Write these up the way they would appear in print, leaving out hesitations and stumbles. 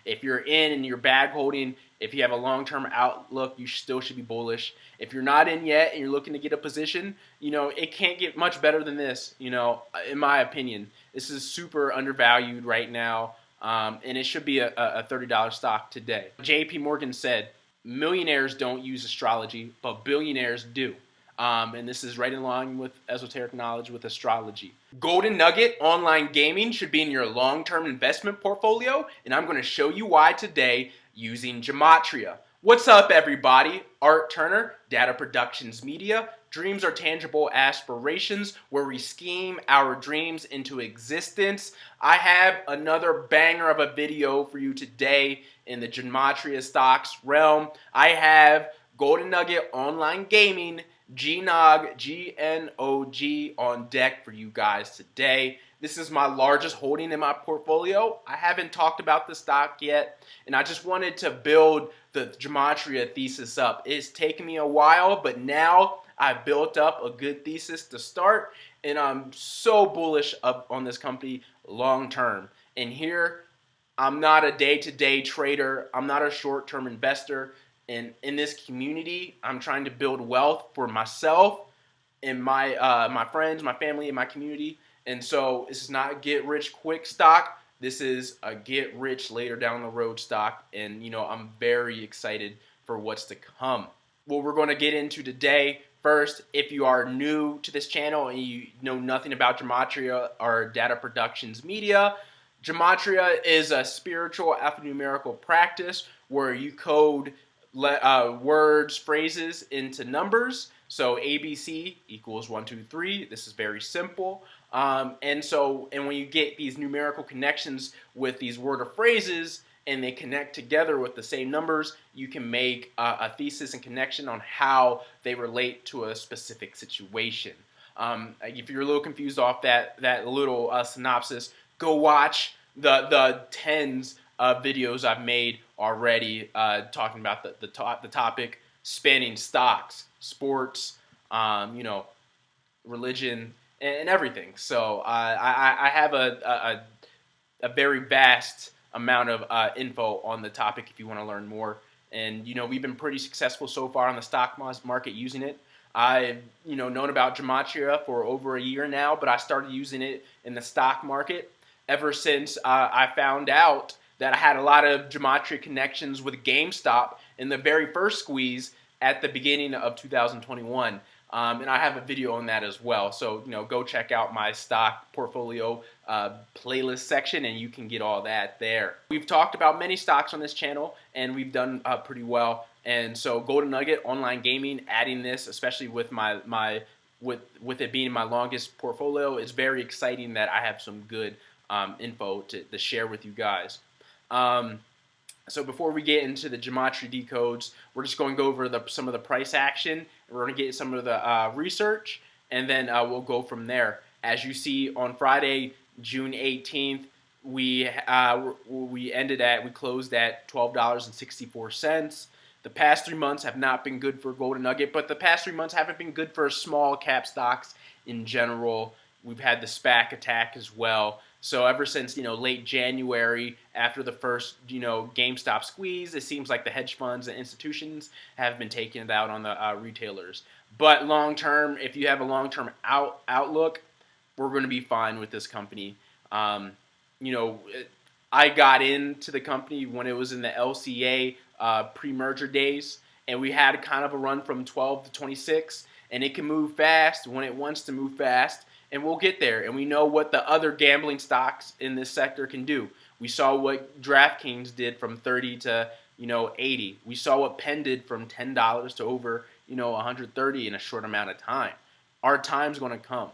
If you're in and you're bag holding, if you have a long-term outlook, you still should be bullish. If you're not in yet and you're looking to get a position, it can't get much better than this, in my opinion. This is super undervalued right now, and it should be a $30 stock today. J.P. Morgan said, millionaires don't use astrology, but billionaires do. And this is right in line with esoteric knowledge with astrology. Golden Nugget Online Gaming should be in your long-term investment portfolio, and I'm going to show you why today using Gematria. What's up, everybody? Art Turner, D.A.T.A. Productions Media. Dreams are tangible aspirations where we scheme our dreams into existence. I have another banger of a video for you today in the Gematria stocks realm. I have Golden Nugget Online Gaming, GNOG, G-N-O-G on deck for you guys today. This is my largest holding in my portfolio. I haven't talked about the stock yet, and I just wanted to build the Gematria thesis up. It's taken me a while, but now I've built up a good thesis to start, and I'm so bullish on this company long term. And here, I'm not a day-to-day trader. I'm not a short-term investor. And in this community, I'm trying to build wealth for myself and my friends, my family, and my community. And so this is not a get-rich-quick stock. This is a get-rich-later-down-the-road stock. And, I'm very excited for what's to come. What we're going to get into today, first, if you are new to this channel and you know nothing about Gematria or D.A.T.A. Productions Media, Gematria is a spiritual alphanumerical practice where you code words, phrases into numbers. So ABC equals 1, 2, 3. This is very simple. And when you get these numerical connections with these word or phrases and they connect together with the same numbers, you can make a thesis and connection on how they relate to a specific situation. If you're a little confused off that little synopsis, go watch the tens of videos I've made already talking about the topic spanning stocks, sports, religion, and everything. So I have a very vast amount of info on the topic if you want to learn more. And we've been pretty successful so far on the stock market using it. I've known about Gematria for over a year now, but I started using it in the stock market ever since I found out that I had a lot of Gematria connections with GameStop in the very first squeeze at the beginning of 2021. And I have a video on that as well. So, go check out my stock portfolio playlist section and you can get all that there. We've talked about many stocks on this channel and we've done pretty well. And so Golden Nugget Online Gaming, adding this, especially with with it being my longest portfolio, is very exciting that I have some good info to share with you guys. So before we get into the Gematria decodes, we're just going to go over some of the price action. We're going to get some of the research, and then we'll go from there. As you see, on Friday, June 18th, we closed at $12.64. The past 3 months have not been good for Golden Nugget, but the past 3 months haven't been good for small cap stocks in general. We've had the SPAC attack as well. So ever since late January, after the first GameStop squeeze, it seems like the hedge funds and institutions have been taking it out on the retailers. But long term, if you have a long term outlook, we're going to be fine with this company. I got into the company when it was in the LCA pre-merger days, and we had kind of a run from 12 to 26, and it can move fast when it wants to move fast. And we'll get there, and we know what the other gambling stocks in this sector can do. We saw what DraftKings did from 30 to 80. We saw what Penn did from $10 to over 130 in a short amount of time. Our time's going to come,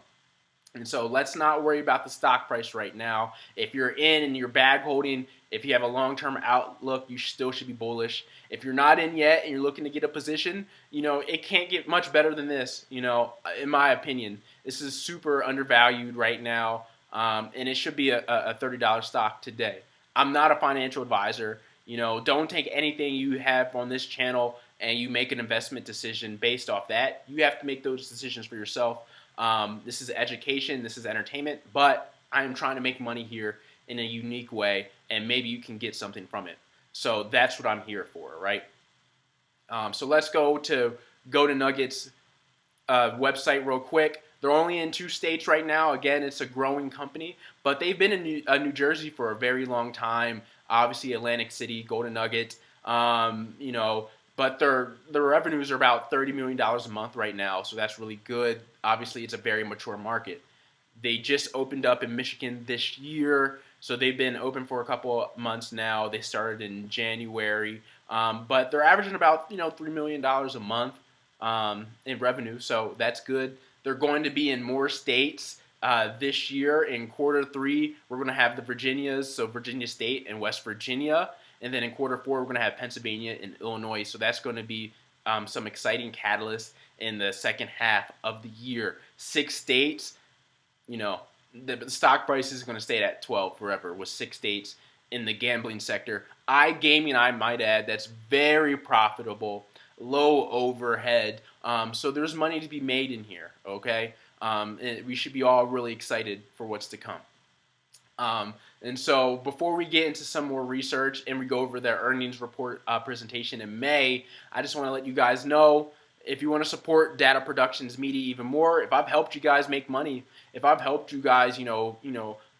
and so let's not worry about the stock price right now. If you're in and you're bag holding, if you have a long-term outlook, you still should be bullish. If you're not in yet and you're looking to get a position, it can't get much better than this. In my opinion. This is super undervalued right now, and it should be a $30 stock today. I'm not a financial advisor. Don't take anything you have on this channel and you make an investment decision based off that. You have to make those decisions for yourself. This is education. This is entertainment. But I am trying to make money here in a unique way, and maybe you can get something from it. So that's what I'm here for, right? So let's go to Nuggets website real quick. They're only in 2 states right now. Again, it's a growing company, but they've been in New Jersey for a very long time. Obviously, Atlantic City, Golden Nugget. You know, but their revenues are about $30 million a month right now, so that's really good. Obviously, it's a very mature market. They just opened up in Michigan this year, so they've been open for a couple months now. They started in January, but they're averaging about $3 million a month in revenue, so that's good. They're going to be in more states this year. In Q3, we're going to have the Virginias, so Virginia State and West Virginia, and then in Q4, we're going to have Pennsylvania and Illinois. So that's going to be some exciting catalysts in the second half of the year. 6 states. The stock price is going to stay at 12 forever with 6 states in the gambling sector. iGaming, I might add, that's very profitable, low overhead. So there's money to be made in here, okay? And we should be all really excited for what's to come. And so before we get into some more research and we go over their earnings report presentation in May, I just want to let you guys know, if you want to support D.A.T.A. Productions Media even more, if I've helped you guys make money, if I've helped you guys,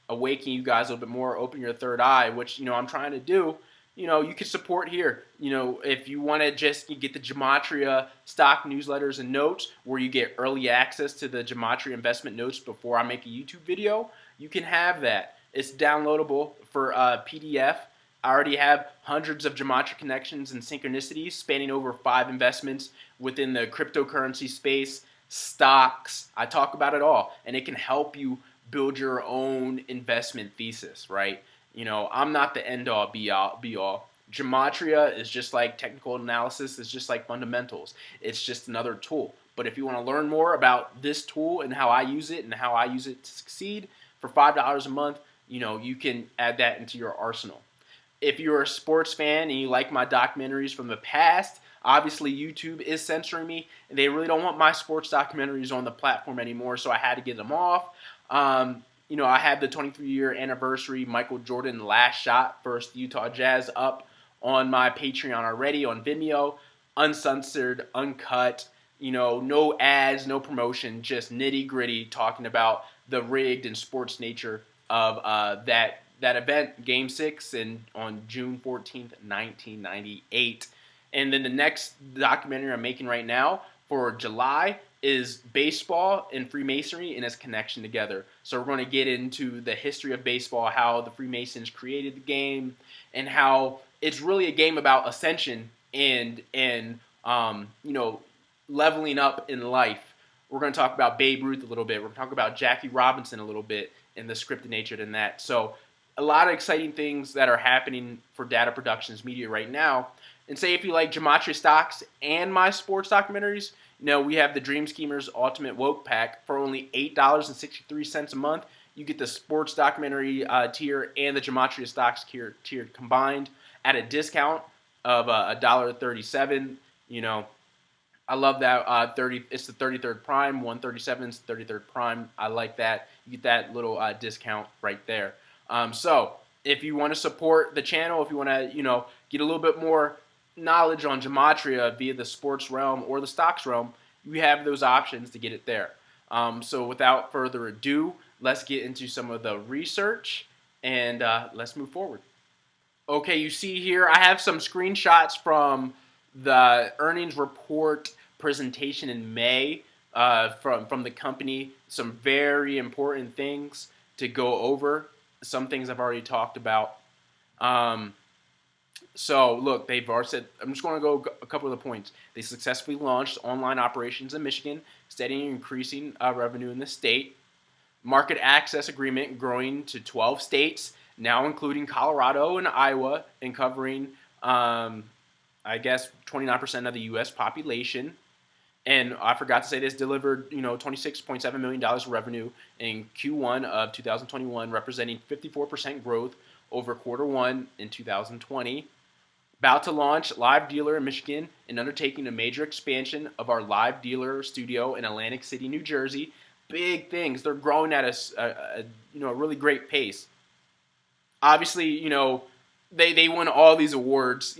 awaken you guys a little bit more, open your third eye, which, I'm trying to do, you can support here. If you want to just get the Gematria stock newsletters and notes where you get early access to the Gematria investment notes before I make a YouTube video, you can have that. It's downloadable for PDF. I already have hundreds of Gematria connections and synchronicities spanning over 5 investments within the cryptocurrency space, stocks. I talk about it all, and it can help you build your own investment thesis, right? I'm not the end-all, be-all. Gematria is just like technical analysis. It's just like fundamentals. It's just another tool. But if you want to learn more about this tool and how I use it and how I use it to succeed, for $5 a month, you can add that into your arsenal. If you're a sports fan and you like my documentaries from the past, obviously YouTube is censoring me, and they really don't want my sports documentaries on the platform anymore, so I had to get them off. I had the 23-year anniversary Michael Jordan Last Shot versus Utah Jazz up on my Patreon already on Vimeo, uncensored, uncut, no ads, no promotion, just nitty-gritty talking about the rigged and sports nature of that event, Game 6, on June 14th, 1998. And then the next documentary I'm making right now for July is baseball and Freemasonry and its connection together. So we're going to get into the history of baseball, how the Freemasons created the game, and how it's really a game about ascension and leveling up in life. We're going to talk about Babe Ruth a little bit. We're going to talk about Jackie Robinson a little bit and the scripted nature in that. So a lot of exciting things that are happening for D.A.T.A. Productions Media right now. And say if you like Gematria stocks and my sports documentaries, we have the Dream Schemers Ultimate Woke Pack for only $8.63 a month. You get the sports documentary tier and the Gematria stocks tier combined at a discount of $1.37. I love that 30. It's the 33rd Prime, 137 is 33rd Prime. I like that. You get that little discount right there. So if you want to support the channel, if you want to get a little bit more knowledge on Gematria via the sports realm or the stocks realm, you have those options to get it there. So without further ado, let's get into some of the research and let's move forward. Okay, you see here, I have some screenshots from the earnings report presentation in May from the company. Some very important things to go over. Some things I've already talked about. So look, they've already said, I'm just going to go a couple of the points. They successfully launched online operations in Michigan, steadily increasing revenue in the state. Market access agreement growing to 12 states, now including Colorado and Iowa, and covering, 29% of the U.S. population. And I forgot to say this, delivered, $26.7 million of revenue in Q1 of 2021, representing 54% growth over Q1 in 2020. About to launch live dealer in Michigan and undertaking a major expansion of our live dealer studio in Atlantic City, New Jersey. Big things. They're growing at a really great pace. obviously, they won all these awards,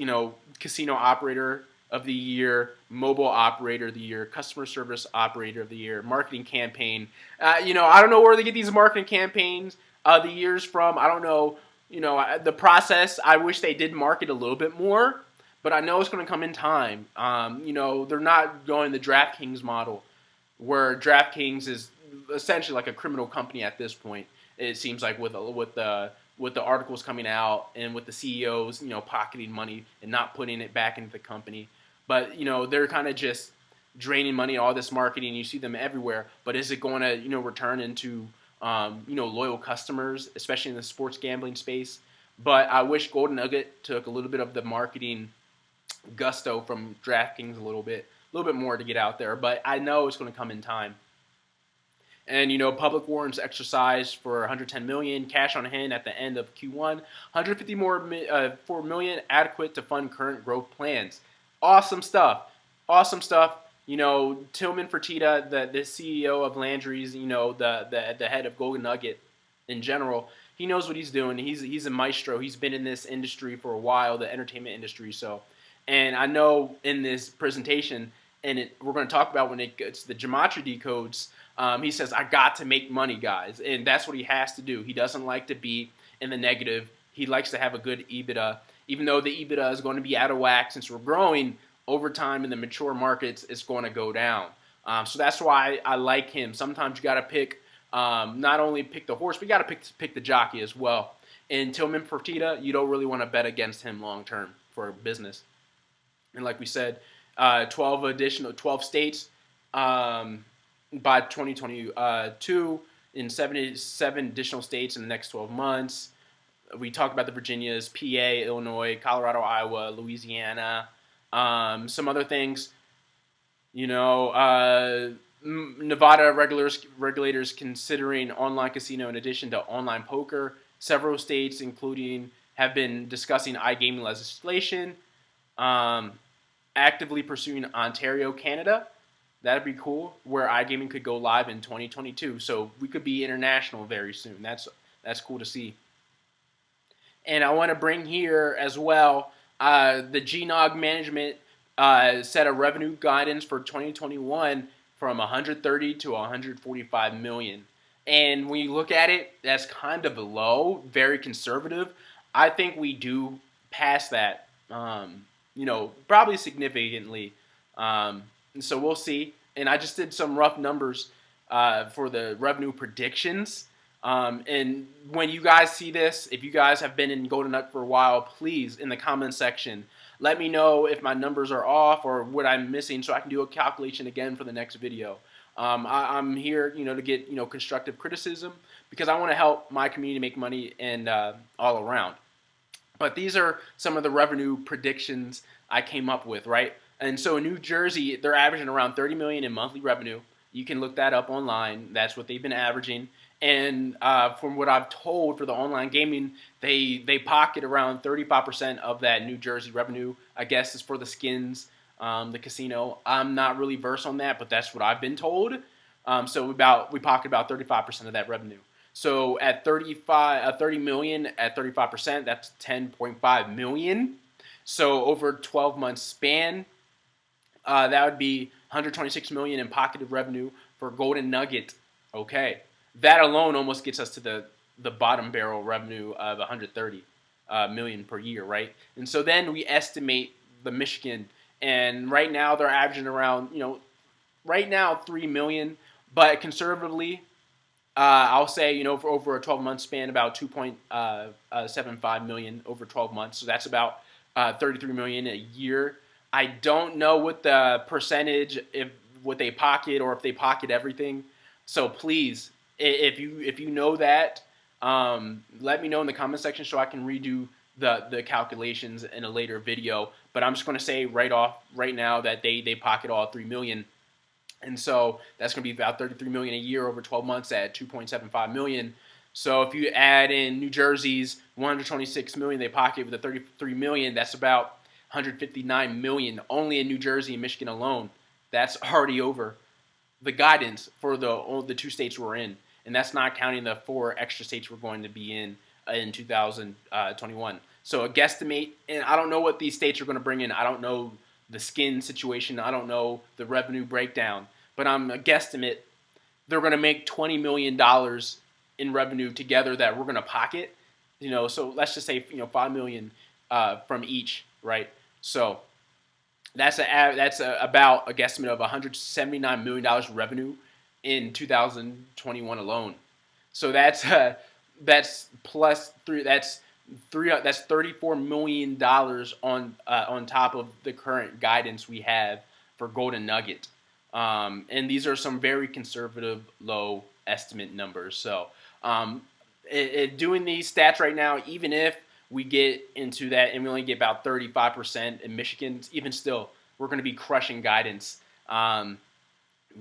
casino operator of the year, mobile operator of the year, customer service operator of the year, marketing campaign. I don't know where they get these marketing campaigns the years from. I don't know, the process. I wish they did market a little bit more, but I know it's going to come in time. They're not going the DraftKings model, where DraftKings is essentially like a criminal company at this point. It seems like with the articles coming out and with the CEOs, pocketing money and not putting it back into the company. But they're kind of just draining money, all this marketing. You see them everywhere. But is it going to return into loyal customers, especially in the sports gambling space? But I wish Golden Nugget took a little bit of the marketing gusto from DraftKings a little bit more to get out there. But I know it's going to come in time. And public warrants exercised for 110 million, cash on hand at the end of Q1, 150 more 4 million adequate to fund current growth plans. Awesome stuff. Awesome stuff. Tillman Fertitta, the CEO of Landry's, the head of Golden Nugget in general, he knows what he's doing. He's a maestro. He's been in this industry for a while, the entertainment industry. And I know in this presentation, and we're going to talk about when it gets the Gematria decodes. He says, I got to make money, guys. And that's what he has to do. He doesn't like to be in the negative. He likes to have a good EBITDA. Even though the EBITDA is going to be out of whack since we're growing, over time in the mature markets, it's going to go down. So that's why I like him. Sometimes you got to pick, not only pick the horse, but you got to pick the jockey as well. And Tillman Fertitta, you don't really want to bet against him long term for business. And like we said, 12 states by 2022 in 77 additional states in the next 12 months. We talked about the Virginias, PA, Illinois, Colorado, Iowa, Louisiana, some other things. Nevada regulators considering online casino in addition to online poker. Several states, including, have been discussing iGaming legislation. Actively pursuing Ontario, Canada. That'd be cool, where iGaming could go live in 2022. So we could be international very soon. That's cool to see. And I want to bring here as well, the GNOG management set a revenue guidance for 2021 from 130 to 145 million. And when you look at it, that's kind of low, very conservative. I think we do pass that, probably significantly. So we'll see. And I just did some rough numbers for the revenue predictions. And when you guys see this, if you guys have been in Golden Nut for a while, please, in the comment section, let me know if my numbers are off or what I'm missing so I can do a calculation again for the next video. I'm here, to get, constructive criticism because I want to help my community make money and all around. But these are some of the revenue predictions I came up with, right? And so in New Jersey, they're averaging around 30 million in monthly revenue. You can look that up online. That's what they've been averaging. And from what I've told for the online gaming, they pocket around 35% of that New Jersey revenue. I guess is for the skins, the casino. I'm not really versed on that, but that's what I've been told. So we pocket about 35% of that revenue. So at 30 million at 35%, that's 10.5 million. So over a 12-month span, that would be 126 million in pocketed revenue for Golden Nugget. Okay, that alone almost gets us to the bottom barrel revenue of 130 million per year, right? And so then we estimate the Michigan, and right now they're averaging around, right now 3 million, but conservatively, I'll say, for over a 12-month span, about 2.75 million over 12 months. So that's about 33 million a year. I don't know what the percentage, what they pocket or if they pocket everything. So please, if you know that, let me know in the comment section so I can redo the calculations in a later video. But I'm just going to say right now that they pocket all 3 million. And so that's going to be about 33 million a year over 12 months at 2.75 million. So if you add in New Jersey's 126 million they pocket with the 33 million, that's about 159 million only in New Jersey and Michigan alone. That's already over the guidance for the two states we're in. And that's not counting the 4 extra states we're going to be in in 2021. So a guesstimate, and I don't know what these states are going to bring in. I don't know the skin situation. I don't know the revenue breakdown, but I'm a guesstimate they're going to make $20 million in revenue together that we're going to pocket. So let's just say $5 million from each, right? So that's about a guesstimate of $179 million revenue in 2021 alone. So that's plus three. That's $34 million on top of the current guidance we have for Golden Nugget. And these are some very conservative, low estimate numbers. So doing these stats right now, even if we get into that and we only get about 35% in Michigan, even still, we're going to be crushing guidance.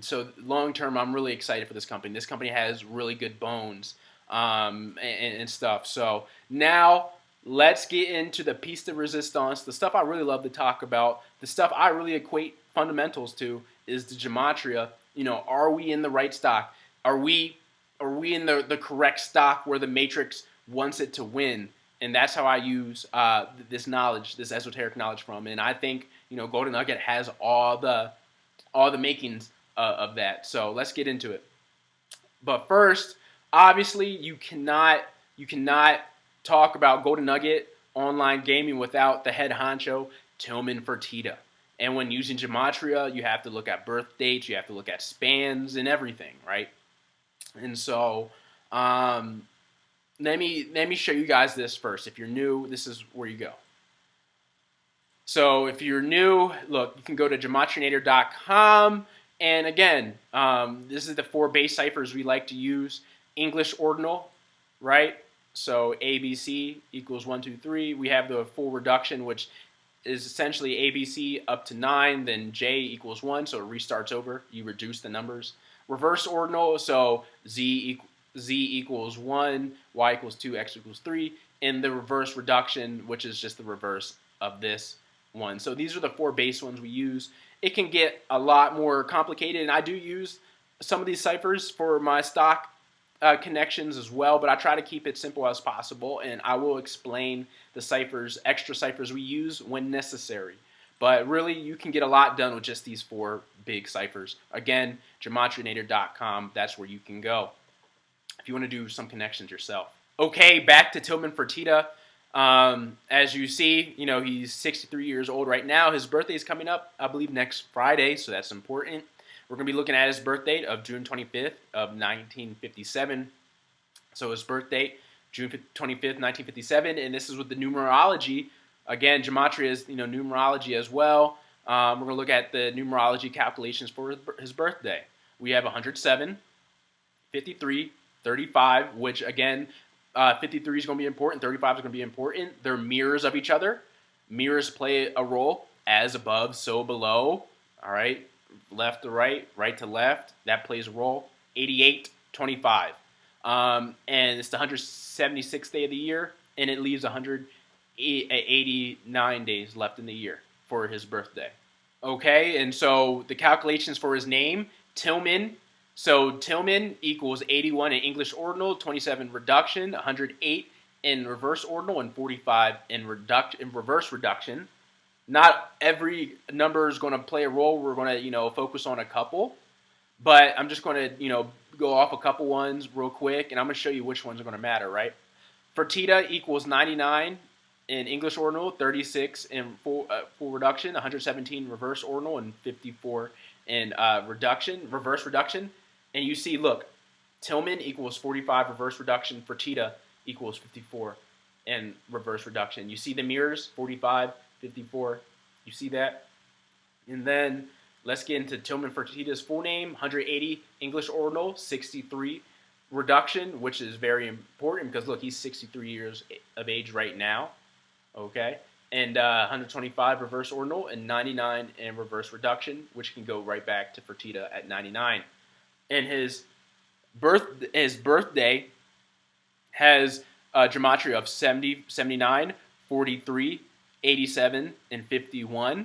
So long term, I'm really excited for this company. This company has really good bones and stuff. So now let's get into the piece de resistance, the stuff I really love to talk about, the stuff I really equate fundamentals to is the Gematria. Are we in the right stock? Are we in the correct stock where the matrix wants it to win? And that's how I use this knowledge, this esoteric knowledge from. And I think Golden Nugget has all the makings of that. So let's get into it. But first, obviously, you cannot talk about Golden Nugget Online Gaming without the head honcho, Tillman Fertitta. And when using Gematria, you have to look at birth dates, you have to look at spans and everything, right? And so let me show you guys this first. If you're new, this is where you go. So if you're new, look, you can go to gematrianator.com. And again, this is the 4 base ciphers we like to use. English ordinal, right? So ABC equals 1, 2, 3. We have the full reduction, which is essentially ABC up to 9, then J equals 1, so it restarts over. You reduce the numbers. Reverse ordinal, so Z equals 1, Y equals 2, X equals 3, and the reverse reduction, which is just the reverse of this one. So these are the 4 base ones we use. It can get a lot more complicated, and I do use some of these ciphers for my stock connections as well, but I try to keep it simple as possible, and I will explain the ciphers, extra ciphers we use when necessary. But really, you can get a lot done with just these 4 big ciphers. Again, gematrianator.com, that's where you can go if you want to do some connections yourself. Okay, back to Tillman Fertitta. As you see, he's 63 years old right now. His birthday is coming up, I believe, next Friday, so that's important. We're going to be looking at his birth date of June 25th of 1957. So his birth date, June 25th, 1957, and this is with the numerology. Again, Gematria is numerology as well. We're going to look at the numerology calculations for his birthday. We have 107, 53, 35, which again, 53 is going to be important, 35 is going to be important. They're mirrors of each other. Mirrors play a role, as above, so below. All right, left to right, right to left. That plays a role. 88, 25. And it's the 176th day of the year, and it leaves 189 days left in the year for his birthday. Okay, and so the calculations for his name, Tillman. So Tillman equals 81 in English ordinal, 27 reduction, 108 in reverse ordinal, and 45 in reverse reduction. Not every number is going to play a role. We're going to focus on a couple, but I'm just going to go off a couple ones real quick, and I'm going to show you which ones are going to matter, right? Fertitta equals 99 in English ordinal, 36 in full reduction, 117 reverse ordinal, and 54 in reverse reduction. And you see, look, Tillman equals 45 reverse reduction, Fertitta equals 54 in reverse reduction. You see the mirrors, 45, 54. You see that? And then let's get into Tillman Fertitta's full name, 180 English ordinal, 63 reduction, which is very important because, look, he's 63 years of age right now. Okay? And 125 reverse ordinal and 99 in reverse reduction, which can go right back to Fertitta at 99. And his birthday has a gematria of 70, 79, 43, 87, and 51.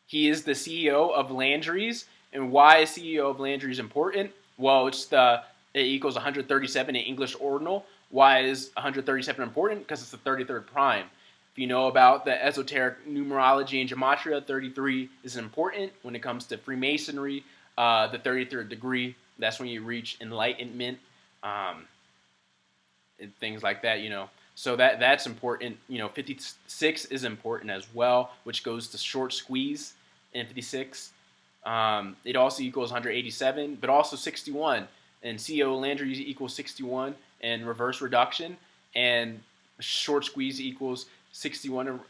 He is the CEO of Landry's. And why is CEO of Landry's important? Well, it's the it equals 137 in English ordinal. Why is 137 important? Because it's the 33rd prime. If you know about the esoteric numerology and gematria, 33 is important when it comes to Freemasonry. The 33rd degree, that's when you reach enlightenment, and things like that, So that's important. 56 is important as well, which goes to short squeeze in 56. It also equals 187, but also 61. And CO Landry equals 61, and reverse reduction, and short squeeze equals 61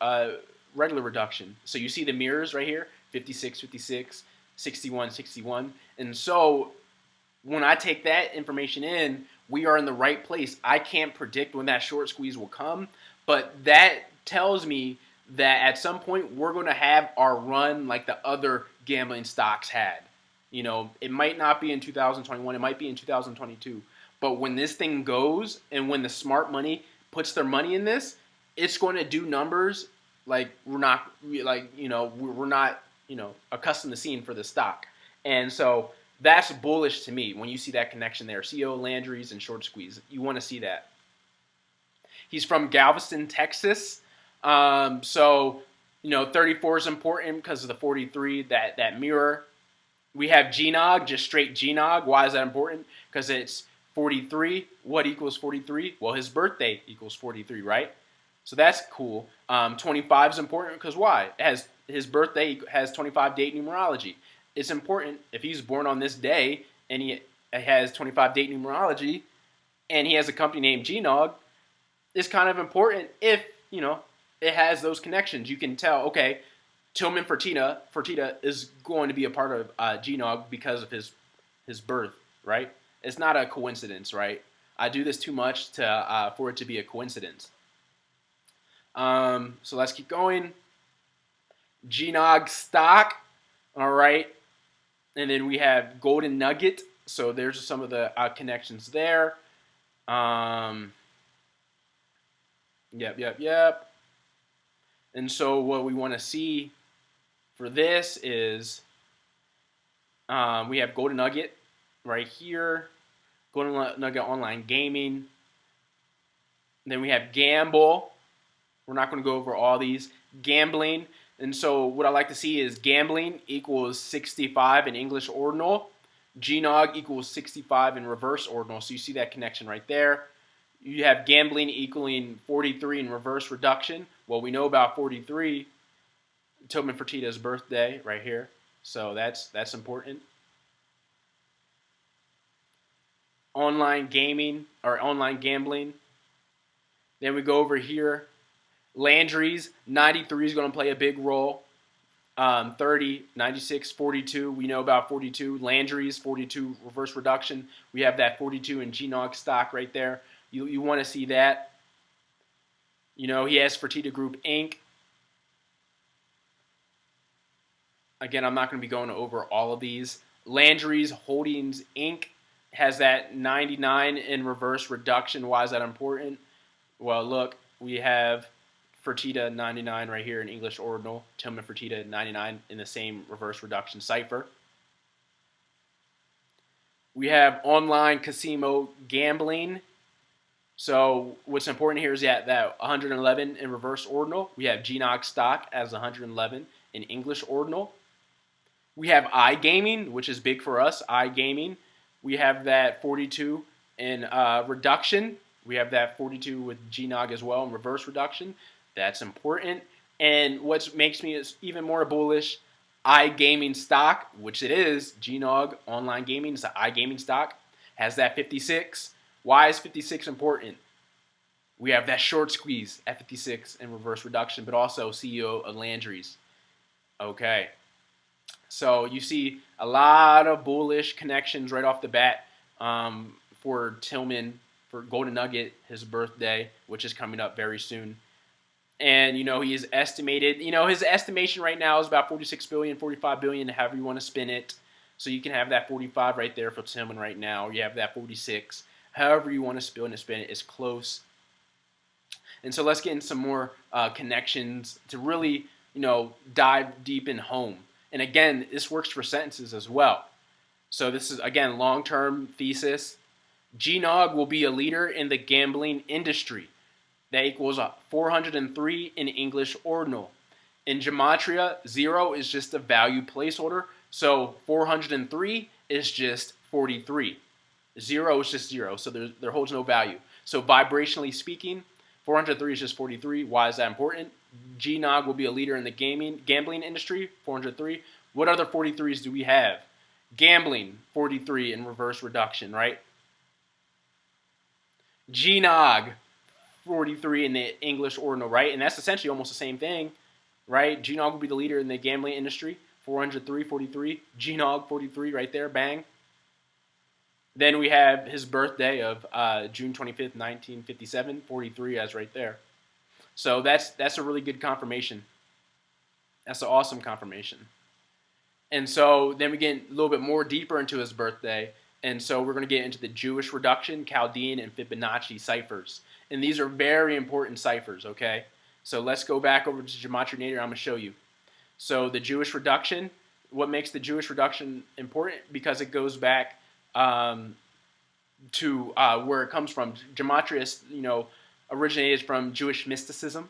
regular reduction. So you see the mirrors right here, 56, 56, 61, 61. And so when I take that information in, we are in the right place. I can't predict when that short squeeze will come, but that tells me that at some point we're going to have our run like the other gambling stocks had. It might not be in 2021, it might be in 2022, but when this thing goes and when the smart money puts their money in this, it's going to do numbers like we're not accustomed to seeing for the stock. And so that's bullish to me when you see that connection there. CO Landry's and short squeeze. You want to see that. He's from Galveston, Texas. 34 is important because of the 43, that mirror. We have GNOG, just straight GNOG. Why is that important? Because it's 43. What equals 43? Well, his birthday equals 43, right? So that's cool. 25 is important because why? His birthday has 25 date numerology. It's important if he's born on this day and he has 25 date numerology and he has a company named GNOG. It's kind of important if, it has those connections. You can tell, okay, Tillman Fertitta is going to be a part of GNOG because of his birth, right? It's not a coincidence, right? I do this too much for it to be a coincidence. So let's keep going. GNOG stock, all right. And then we have Golden Nugget. So there's some of the connections there. Yep. And so what we want to see for this is we have Golden Nugget right here. Golden Nugget Online Gaming. Then we have Gamble. We're not going to go over all these. Gambling. And so what I like to see is gambling equals 65 in English ordinal. GNOG equals 65 in reverse ordinal. So you see that connection right there. You have gambling equaling 43 in reverse reduction. Well, we know about 43. Tillman Fertitta's birthday right here. So that's important. Online gaming or online gambling. Then we go over here. Landry's, 93 is going to play a big role. 30, 96, 42. We know about 42. Landry's, 42 reverse reduction. We have that 42 in GNOG stock right there. You want to see that. He has Fertitta Group Inc. Again, I'm not going to be going over all of these. Landry's Holdings Inc. has that 99 in reverse reduction. Why is that important? Well, look, we have Fertitta 99 right here in English ordinal. Tillman Fertitta 99 in the same reverse reduction cipher. We have online casino gambling. So what's important here is that 111 in reverse ordinal. We have GNOG stock as 111 in English ordinal. We have iGaming, which is big for us, iGaming. We have that 42 in reduction. We have that 42 with GNOG as well in reverse reduction. That's important. And what makes me even more bullish, iGaming stock, which it is, GNOG Online Gaming, it's an iGaming stock, has that 56. Why is 56 important? We have that short squeeze at 56 in reverse reduction, but also CEO of Landry's. Okay. So you see a lot of bullish connections right off the bat for Tillman, for Golden Nugget, his birthday, which is coming up very soon. And, he is estimated, his estimation right now is about 46 billion, 45 billion, however you want to spin it. So you can have that 45 right there for Tillman right now. You have that 46. However you want to spin it, it's close. And so let's get into some more connections to really, dive deep in home. And again, this works for sentences as well. So this is, again, long-term thesis. GNOG will be a leader in the gambling industry. That equals 403 in English ordinal. In Gematria, 0 is just a value placeholder, so 403 is just 43. 0 is just 0, so there holds no value. So vibrationally speaking, 403 is just 43. Why is that important? GNOG will be a leader in the gambling industry, 403. What other 43s do we have? Gambling, 43 in reverse reduction, right? GNOG, 43 in the English ordinal, right? And that's essentially almost the same thing, right? GNOG will be the leader in the gambling industry, 403, 43. GNOG, 43 right there, bang. Then we have his birthday of June 25th, 1957, 43 as right there. So that's a really good confirmation. That's an awesome confirmation. And so then we get a little bit more deeper into his birthday. And so we're going to get into the Jewish reduction, Chaldean, and Fibonacci ciphers. And these are very important ciphers, okay? So let's go back over to Gematria Nader. I'm going to show you. So the Jewish reduction, what makes the Jewish reduction important? Because it goes back to where it comes from. Gematria, originated from Jewish mysticism.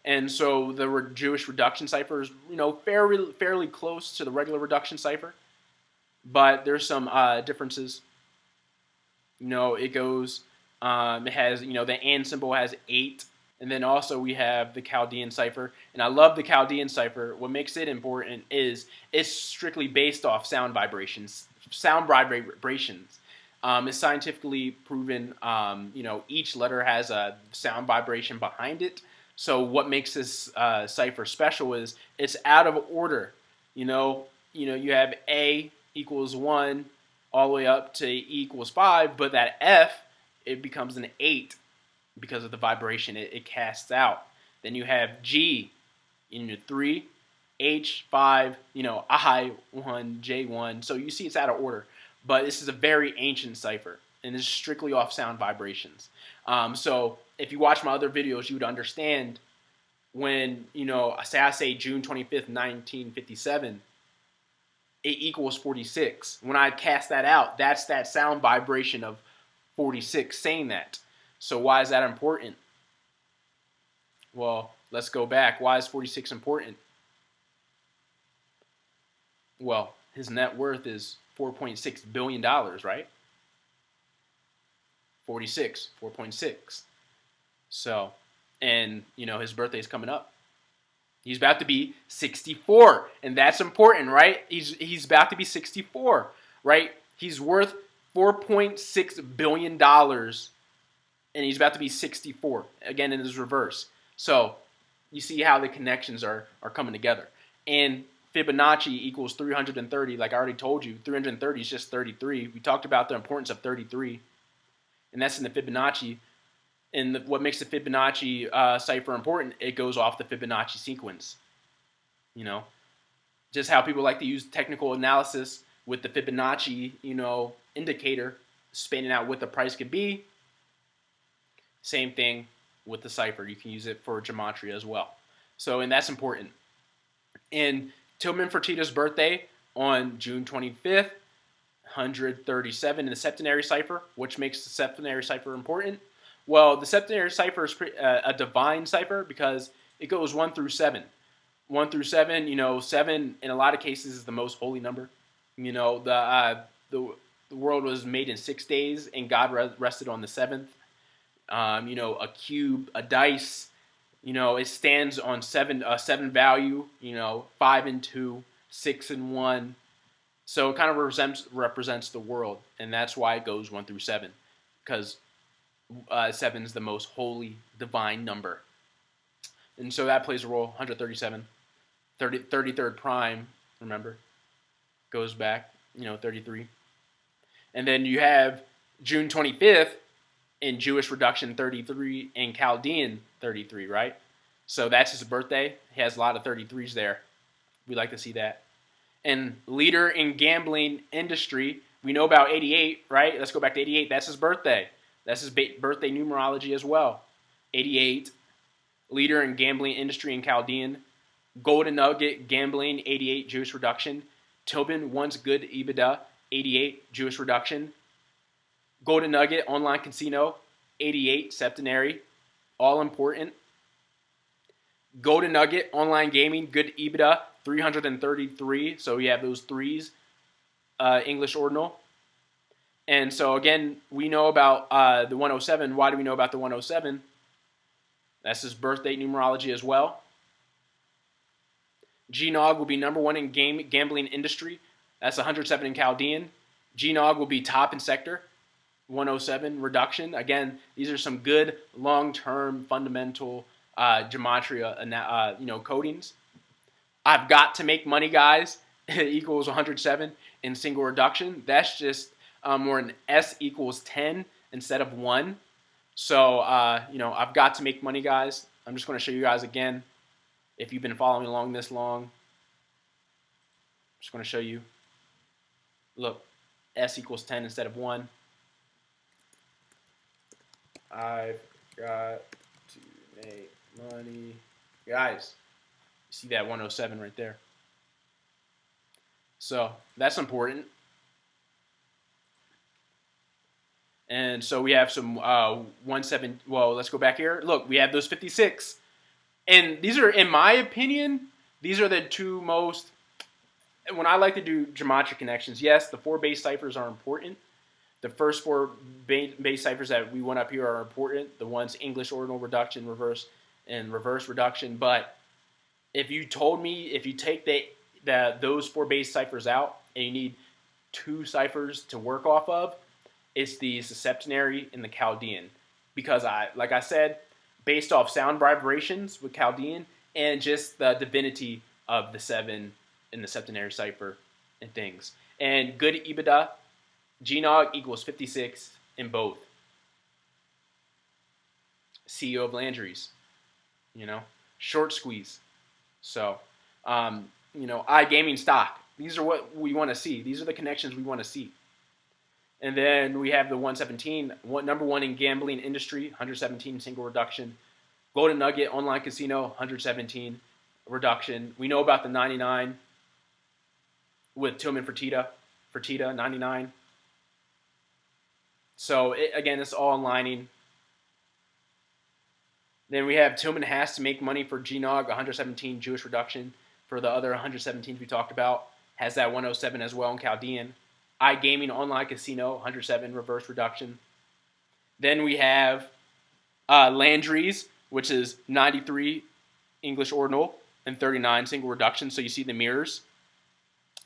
And so the Jewish reduction cipher is, fairly close to the regular reduction cipher. But there's some differences. It goes, it has, the and symbol has 8. And then also we have the Chaldean cipher. And I love the Chaldean cipher. What makes it important is it's strictly based off sound vibrations. Sound vibrations. It's scientifically proven, each letter has a sound vibration behind it. So what makes this cipher special is it's out of order. You have A equals 1 all the way up to E equals 5, but that F, it becomes an 8 because of the vibration it casts out. Then you have G, 3, H, 5, I, 1, J, 1. So you see it's out of order. But this is a very ancient cipher, and it's strictly off sound vibrations. So if you watch my other videos, you would understand when, I say June 25th, 1957, it equals 46. When I cast that out, that's that sound vibration of 46 saying that. So why is that important? Well, let's go back. Why is 46 important? Well, his net worth is $4.6 billion, right? 46, 4.6. So, and, his birthday's coming up. He's about to be 64, and that's important, right? He's about to be 64, right? He's worth $4.6 billion, and he's about to be 64. Again, in his reverse. So, you see how the connections are coming together. And Fibonacci equals 330, like I already told you. 330 is just 33. We talked about the importance of 33, and that's in the Fibonacci. And what makes the Fibonacci cipher important, it goes off the Fibonacci sequence. Just how people like to use technical analysis with the Fibonacci, indicator, spanning out what the price could be. Same thing with the cipher. You can use it for Gematria as well. So, and that's important. And Tilman Fertitta's birthday on June 25th, 137 in the septenary cipher. Which makes the septenary cipher important? Well, the septenary cipher is a divine cipher because it goes 1 through 7. 1 through 7, 7 in a lot of cases is the most holy number. The world was made in 6 days and God rested on the 7th. A cube, a dice, it stands on 7 value, 5 and 2, 6 and 1. So it kind of represents the world, and that's why it goes 1 through 7, because 7 is the most holy, divine number. And so that plays a role. 137, 33rd prime, remember, goes back, 33. And then you have June 25th in Jewish reduction 33 and Chaldean 33, right? So that's his birthday. He has a lot of 33s there. We like to see that. And leader in gambling industry, we know about 88, right? Let's go back to 88. That's his birthday. That's his birthday numerology as well. 88, leader in gambling industry in Chaldean. Golden Nugget gambling, 88, Jewish reduction. Tobin, once good EBITDA, 88, Jewish reduction. Go to Nugget Online Casino, 88 septenary, all important. Go to Nugget Online Gaming, good EBITDA, 333. So you have those threes, English ordinal. And so again, we know about the 107. Why do we know about the 107? That's his birth date numerology as well. GNOG will be number one in gambling industry. That's 107 in Chaldean. GNOG will be top in sector. 107 reduction. Again, these are some good long-term fundamental gematria codings. I've got to make money, guys. Equals 107 in single reduction. That's just more an S equals 10 instead of 1. So I've got to make money, guys. I'm just going to show you guys again. If you've been following along this long, I'm just going to show you. Look, S equals 10 instead of 1. I've got to make money. Guys, you see that 107 right there. So that's important. And so we have some 17. Well, let's go back here. Look, we have those 56. And these are, in my opinion, these are the two most, when I like to do gematria connections, yes, the 4 base ciphers are important. The first 4 base ciphers that we went up here are important. The ones English ordinal reduction, reverse, and reverse reduction. But if you told me, if you take those 4 base ciphers out and you need 2 ciphers to work off of, it's the septenary and the Chaldean. Because like I said, based off sound vibrations with Chaldean and just the divinity of the 7 in the septenary cipher and things. And good EBITDA, GNOG equals 56 in both. CEO of Landry's, short squeeze. So, iGaming stock. These are what we want to see. These are the connections we want to see. And then we have the 117, number 1 in gambling industry, 117 single reduction. Golden Nugget Online Casino, 117 reduction. We know about the 99 with Tillman Fertitta, 99. So, again, it's all aligning. Then we have Tillman has to make money for GNOG, 117 Jewish reduction. For the other 117s we talked about, has that 107 as well in Chaldean. iGaming Online Casino, 107 reverse reduction. Then we have Landry's, which is 93 English ordinal and 39 single reduction. So you see the mirrors.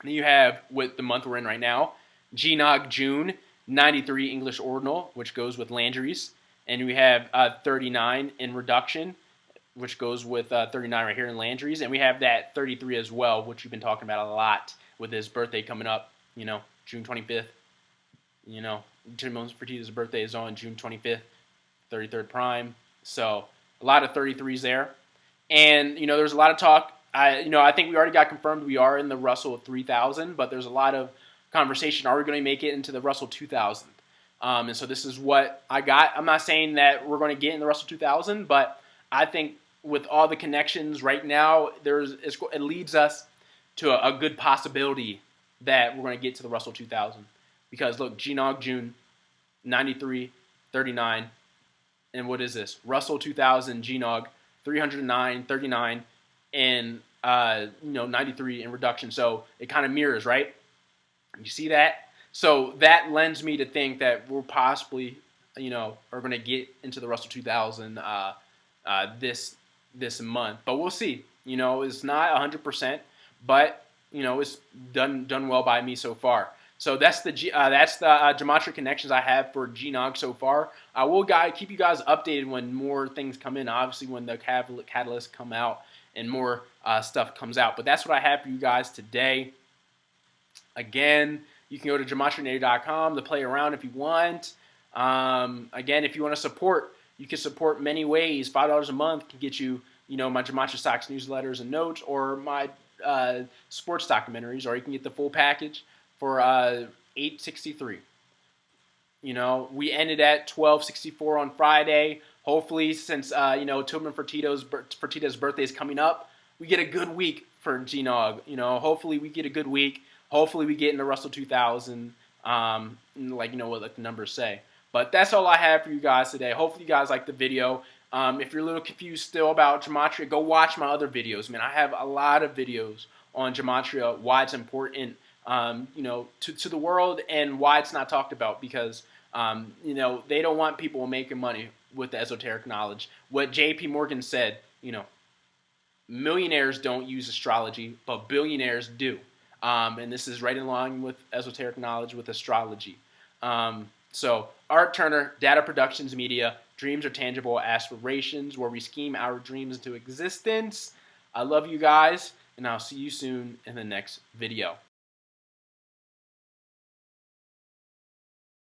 Then you have, with the month we're in right now, GNOG June, 93 English ordinal, which goes with Landry's. And we have 39 in reduction, which goes with 39 right here in Landry's. And we have that 33 as well, which we've been talking about a lot with his birthday coming up, June 25th. Tillman Fertitta's birthday is on June 25th, 33rd prime. So a lot of 33s there. And, there's a lot of talk. I think we already got confirmed we are in the Russell 3000, but there's a lot of conversation. Are we going to make it into the Russell 2000? And so this is what I got. I'm not saying that we're going to get in the Russell 2000, but I think with all the connections right now, it leads us to a good possibility that we're going to get to the Russell 2000. Because look, GNOG June, 93, 39, and what is this? Russell 2000 GNOG, 309, 39, and 93 in reduction. So it kind of mirrors, right? You see that? So that lends me to think that we're possibly, are going to get into the Russell 2000 this month. But we'll see. It's not 100%, but it's done well by me so far. So that's the gematria connections I have for GNOG so far. I will keep you guys updated when more things come in. Obviously, when the catalysts come out and more stuff comes out. But that's what I have for you guys today. Again, you can go to gematrianator.com to play around if you want. Again, if you want to support, you can support many ways. $5 a month can get you, my Gematria Stocks newsletters and notes, or my sports documentaries, or you can get the full package for $8.63. We ended at $12.64 on Friday. Hopefully, since Tillman Fertitta's birthday is coming up, we get a good week for GNOG. Hopefully we get a good week. Hopefully we get in the Russell 2000. like what like the numbers say. But that's all I have for you guys today. Hopefully you guys like the video. If you're a little confused still about Gematria, go watch my other videos, man. I have a lot of videos on Gematria, why it's important, to the world, and why it's not talked about, because they don't want people making money with the esoteric knowledge. What J.P. Morgan said, millionaires don't use astrology, but billionaires do. And this is right in line with esoteric knowledge with astrology. So, Art Turner, Data Productions Media, Dreams Are Tangible Aspirations, where we scheme our dreams into existence. I love you guys, and I'll see you soon in the next video.